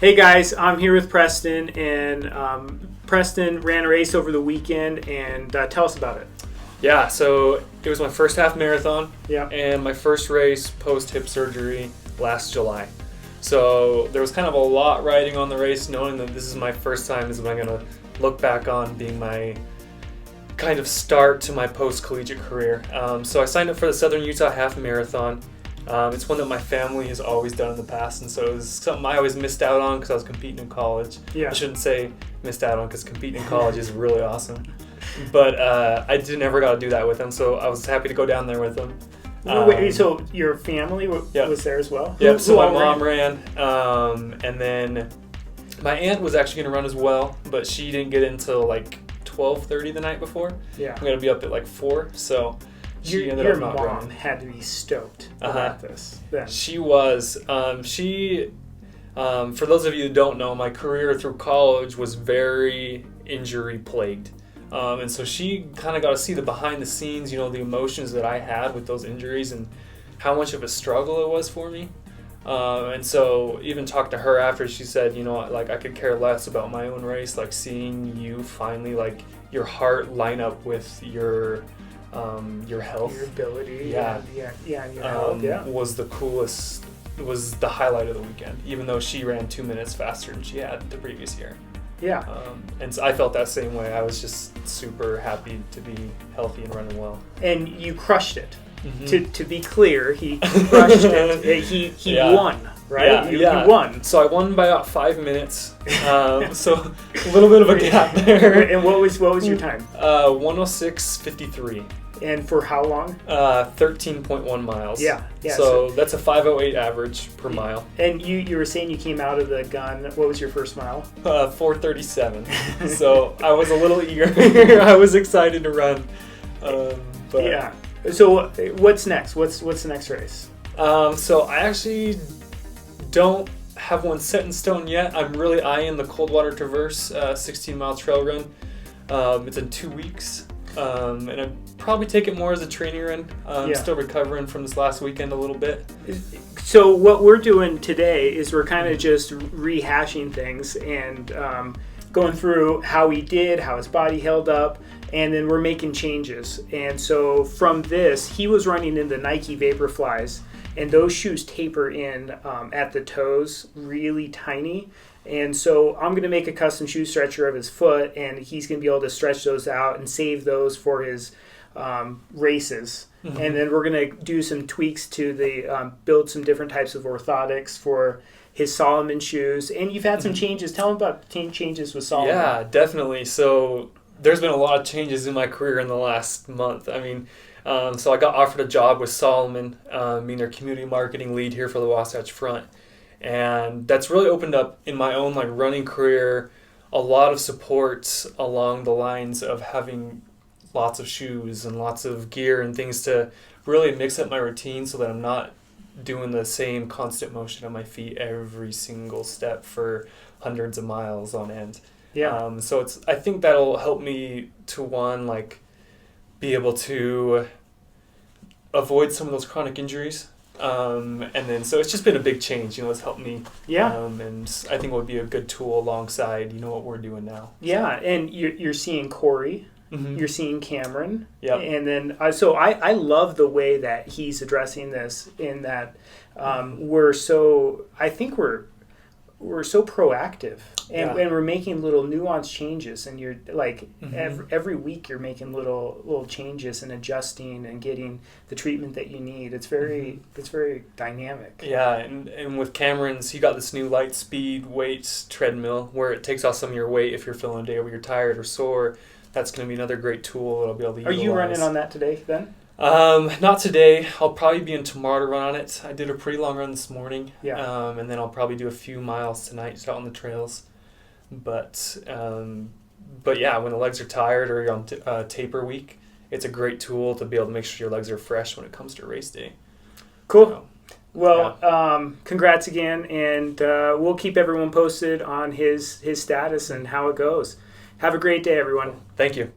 Hey guys, I'm here with Preston, and Preston ran a race over the weekend, and tell us about it. Yeah, so it was my first half marathon, Yeah. and my first race post hip surgery last July. So there was kind of a lot riding on the race, knowing that this is my first time. This is what I'm going to look back on being my kind of start to my post-collegiate career. So I signed up for the Southern Utah Half Marathon. It's one that my family has always done in the past, and so it was something I always missed out on because I was competing in college. Yeah. I shouldn't say missed out on because competing in college is really awesome. But I never got to do that with them, so I was happy to go down there with them. Wait, so your family was there as well? Yep, so my mom ran, and then my aunt was actually going to run as well, but she didn't get in until like 12:30 the night before. Yeah. I'm going to be up at like 4, so she ended your up not mom running. had to be stoked about this then. She was. For those of you who don't know, my career through college was very injury plagued. And so she kind of got to see the behind the scenes, the emotions that I had with those injuries and how much of a struggle it was for me. And so even talked to her after, she said, like I could care less about my own race, like seeing you finally, like your heart line up with your health. Your ability. Yeah. Your health, was the coolest, was the highlight of the weekend, even though she ran 2 minutes faster than she had the previous year. Yeah. And so I felt that same way. I was just super happy to be healthy and running well. And you crushed it. Mm-hmm. To be clear, he crushed it. He won, right? Yeah, you won. So I won by about 5 minutes. So a little bit of a gap there. And what was your time? 106.53. And for how long? 13.1 miles. Yeah. So that's a 5:08 average per mile. And you were saying you came out of the gun. What was your first mile? 4:37. So I was a little eager. I was excited to run. But yeah. So what's next? What's the next race? So I actually don't have one set in stone yet. I'm really eyeing the Coldwater Traverse 16-mile trail run. It's in 2 weeks. And I'd probably take it more as a training run. Still recovering from this last weekend a little bit. So what we're doing today is we're kind of just rehashing things and going through how he did, how his body held up, and then we're making changes. And so from this, he was running in the Nike Vaporflies, and those shoes taper in at the toes, really tiny. And so I'm going to make a custom shoe stretcher of his foot, and he's going to be able to stretch those out and save those for his races. Mm-hmm. And then we're going to do some tweaks to the build some different types of orthotics for his Solomon shoes. And you've had some changes. Tell him about changes with Solomon. Yeah, definitely. So there's been a lot of changes in my career in the last month. I mean, so I got offered a job with Solomon, being their community marketing lead here for the Wasatch Front. And that's really opened up in my own running career a lot of support along the lines of having lots of shoes and lots of gear and things to really mix up my routine so that I'm not doing the same constant motion on my feet every single step for hundreds of miles on end. Yeah. So I think that'll help me to be able to avoid some of those chronic injuries. And then so it's just been a big change, it's helped me. Yeah. And I think it would be a good tool alongside, what we're doing now. Yeah, and you're seeing Corey, you're seeing Cameron. Yep. And then, so I love the way that he's addressing this in that we're so proactive and we're making little nuanced changes, and you're every week you're making little changes and adjusting and getting the treatment that you need. It's very dynamic. Yeah, and with Cameron's, he got this new light speed weights treadmill where it takes off some of your weight if you're feeling a day where you're tired or sore. That's going to be another great tool that I'll be able to utilize. Are you running on that today then? Not today. I'll probably be in tomorrow to run on it. I did a pretty long run this morning. Yeah. And then I'll probably do a few miles tonight just out on the trails. But yeah, when the legs are tired or you're on taper week, it's a great tool to be able to make sure your legs are fresh when it comes to race day. Cool. So, well, congrats again, and we'll keep everyone posted on his status and how it goes. Have a great day, everyone. Thank you.